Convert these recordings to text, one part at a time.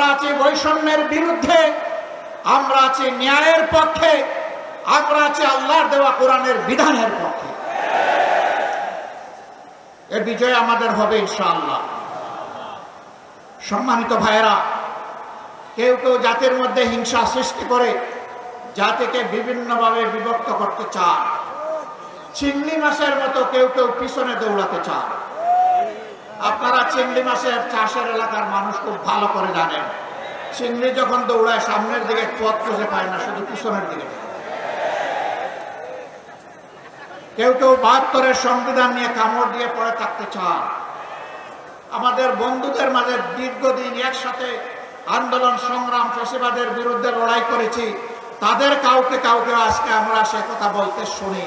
আমরা আছি বৈষম্যের বিরুদ্ধে, আমরা আছি ন্যায়ের পক্ষে, আমরা আছি আল্লাহর দেওয়া কোরআনের বিধানের পক্ষে। এ বিজয় আমাদের হবে ইনশাআল্লাহ। সম্মানিত ভাইয়েরা, কেউ কেউ জাতির মধ্যে হিংসা সৃষ্টি করে জাতিকে বিভিন্নভাবে বিভক্ত করতে চান। চিংড়ি মাছের মতো কেউ কেউ পিছনে দৌড়াতে চান। আপনারা চিংড়ি মাছের চাষের এলাকার মানুষ খুব ভালো করে জানেন, চিংড়ি যখন দৌড়ায় সামনের দিকে পথ খুঁজে পায় না, শুধু পিছনের দিকে। কেউ কেউ ৭২-এর সংবিধান নিয়ে কামড় দিয়ে পড়ে থাকতে চান। আমাদের বন্ধুদের মাঝে দীর্ঘদিন একসাথে আন্দোলন সংগ্রাম ফ্যাসিবাদের বিরুদ্ধে লড়াই করেছি, তাদের কাউকে কাউকে আজকে আমরা সে কথা বলতে শুনি।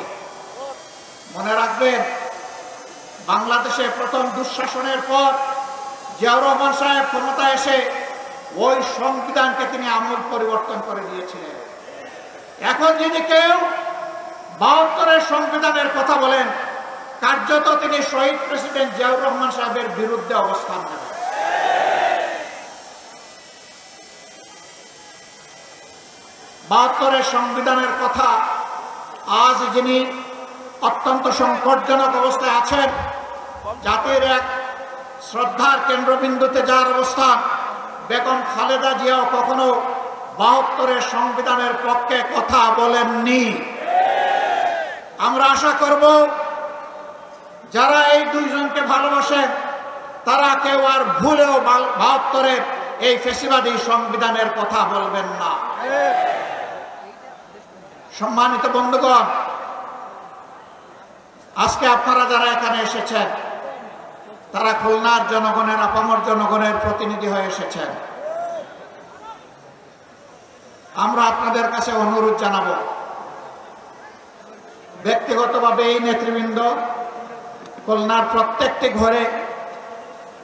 মনে রাখবেন, বাংলাদেশে প্রথম দুঃশাসনের পর জিয়াউর রহমান সাহেব ক্ষমতা এসে ওই সংবিধানকে তিনি আমূল পরিবর্তন করে দিয়েছিলেন। এখন যদি কেউ ৭২-এর সংবিধানের কথা বলেন, কার্যত তিনি শহীদ প্রেসিডেন্ট জিয়াউর রহমান সাহেবের বিরুদ্ধে অবস্থান নেবেন। ৭২-এর সংবিধানের কথা আজ যিনি অত্যন্ত সংকটজনক অবস্থায় আছেন, জাতির এক শ্রদ্ধার কেন্দ্রবিন্দুতে যার অবস্থান, বেগম খালেদা জিয়াও কখনো ৭২-এর সংবিধানের পক্ষে কথা বলেননি। আমরা আশা করব যারা এই দুইজনকে ভালোবাসেন তারা কেউ আর ভুলেও ৭২-এর এই ফ্যাসিবাদী সংবিধানের কথা বলবেন না। সম্মানিত বন্ধুগণ, আজকে আপনারা যারা এখানে এসেছেন তারা খুলনার জনগণের, আপামর জনগণের প্রতিনিধি হয়ে এসেছেন। আমরা আপনাদের কাছে অনুরোধ জানাবো, ব্যক্তিগতভাবে এই নেতৃবৃন্দ খুলনার প্রত্যেকটি ঘরে,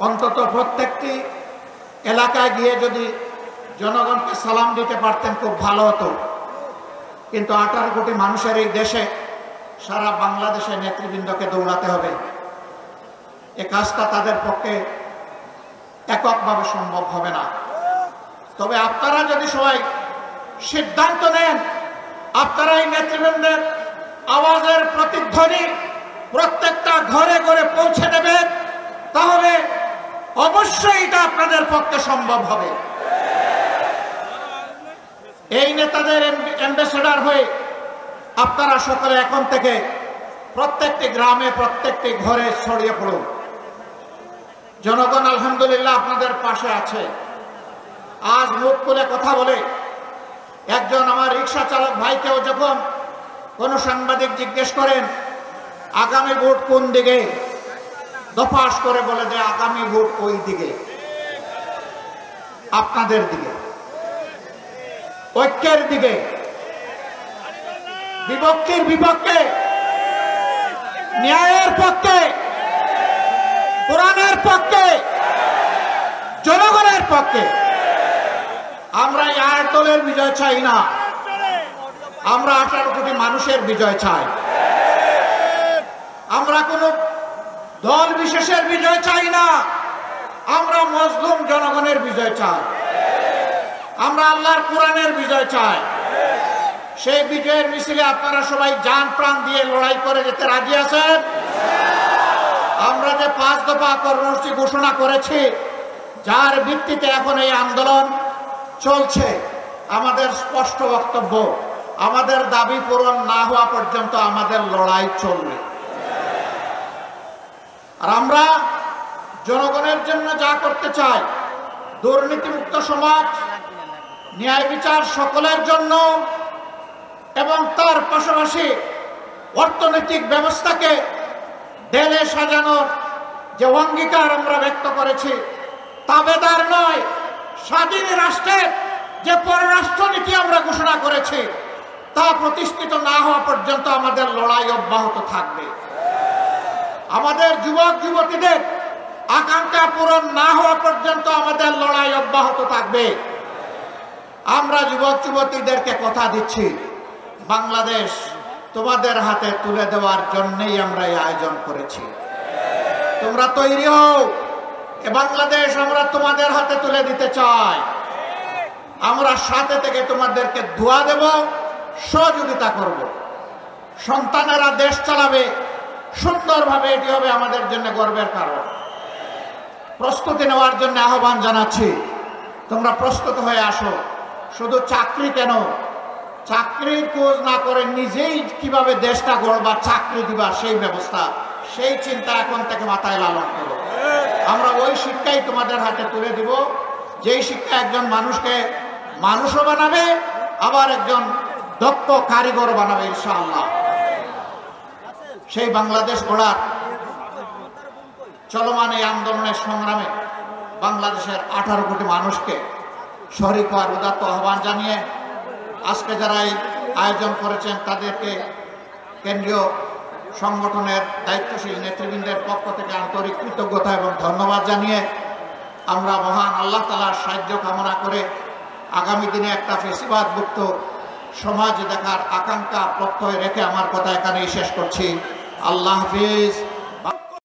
অন্তত প্রত্যেকটি এলাকায় গিয়ে যদি জনগণকে সালাম দিতে পারতেন খুব ভালো হতো। কিন্তু 18 কোটি মানুষের এই দেশে সারা বাংলাদেশে নেতৃবৃন্দকে দৌড়াতে হবে, এ কাজটা তাদের পক্ষে এককভাবে সম্ভব হবে না। তবে আপনারা যদি সবাই সিদ্ধান্ত নেন, আপনারা এই নেতৃবৃন্দের আওয়াজের প্রতিধ্বনি প্রত্যেকটা ঘরে ঘরে পৌঁছে দেবেন, তাহলে অবশ্যই এটা আপনাদের পক্ষে সম্ভব হবে। এই নেতাদের অ্যাম্বাসেডর হয়ে আপনারা সকলে এখন থেকে প্রত্যেকটি গ্রামে, প্রত্যেকটি ঘরে ছড়িয়ে পড়ুন। জনগণ আলহামদুলিল্লাহ আপনাদের পাশে আছে। আজ মুখ খুলে কথা বলে একজন আমার রিক্সা চালক ভাইকেও যখন কোনো সাংবাদিক জিজ্ঞেস করেন আগামী ভোট কোন দিকে, দফাস করে বলে যে আগামী ভোট ওই দিকে, আপনাদের দিকে, ঐক্যের দিকে, বিভক্তির বিপক্ষে, ন্যায়ের পক্ষে, কোরআনের পক্ষে, জনগণের পক্ষে। আমরা এই 8 দলের বিজয় চাই না, আমরা 18 কোটি মানুষের বিজয় চাই। আমরা কোনো দল বিশেষের বিজয় চাই না, আমরা মজলুম জনগণের বিজয় চাই, আমরা আল্লাহর কোরআনের বিজয় চাই। সেই বিজয়ের মিছিলে আপনারা সবাই জান প্রাণ দিয়ে লড়াই করে যেতে রাজি আছেন? আমরা যে 5 দফা কর্মসূচি ঘোষণা করেছি, যার ভিত্তিতে এখন এই আন্দোলন চলছে, আমাদের স্পষ্ট বক্তব্য, আমাদের দাবি পূরণ না হওয়া পর্যন্ত আমাদের লড়াই চলবে। আর আমরা জনগণের জন্য যা করতে চাই, দুর্নীতিমুক্ত সমাজ, ন্যায় বিচার সকলের জন্য, এবং তার পাশাপাশি অর্থনৈতিক ব্যবস্থাকে ঢেলে সাজানোর যে অঙ্গীকার আমরা ব্যক্ত করেছি, তাবেদার নয়, স্বাধীন রাষ্ট্রের যে পররাষ্ট্রনীতি আমরা ঘোষণা করেছি, তা প্রতিষ্ঠিত না হওয়া পর্যন্ত আমাদের লড়াই অব্যাহত থাকবে। আমাদের যুবক যুবতীদের আকাঙ্ক্ষা পূরণ না হওয়া পর্যন্ত আমাদের লড়াই অব্যাহত থাকবে। আমরা যুবক যুবতীদেরকে কথা দিচ্ছি, বাংলাদেশ তোমাদের হাতে তুলে দেওয়ার জন্যই আমরা এই আয়োজন করেছি। তোমরা তৈরি হও, এ বাংলাদেশ আমরা তোমাদের হাতে তুলে দিতে চাই। আমরা সাথে থেকে তোমাদেরকে দোয়া দেব, সহযোগিতা করব। সন্তানেরা দেশ চালাবে সুন্দরভাবে, এটি হবে আমাদের জন্য গর্বের কারণ। প্রস্তুতি নেওয়ার জন্য আহ্বান জানাচ্ছি, তোমরা প্রস্তুত হয়ে আসো। শুধু চাকরি কেন, চাকরির খোঁজ না করে নিজেই কিভাবে দেশটা গড়বা, চাকরি দিবা, সেই ব্যবস্থা, সেই চিন্তা এখন থেকে মাথায় লালন করো। আমরা ওই শিক্ষাই তোমাদের হাতে তুলে দিব, যেই শিক্ষা একজন মানুষকে মানুষও বানাবে, আবার একজন দক্ষ কারিগর বানাবে ইনশাআল্লাহ। সেই বাংলাদেশ গড়ার চলমান এই আন্দোলনের সংগ্রামে বাংলাদেশের 18 কোটি মানুষকে শরীক হওয়ার উদাত্ত আহ্বান জানিয়ে আজকে যারা এই আয়োজন করেছেন তাদেরকে কেন্দ্রীয় সংগঠনের দায়িত্বশীল নেতৃবৃন্দের পক্ষ থেকে আন্তরিক কৃতজ্ঞতা এবং ধন্যবাদ জানিয়ে আমরা মহান আল্লাহ তাআলার সাহায্য কামনা করে আগামী দিনে একটা ফেসিবাদ মুক্ত সমাজ দেখার আকাঙ্ক্ষা প্রত্যয় রেখে আমার কথা এখানেই শেষ করছি। আল্লাহ হাফিজ।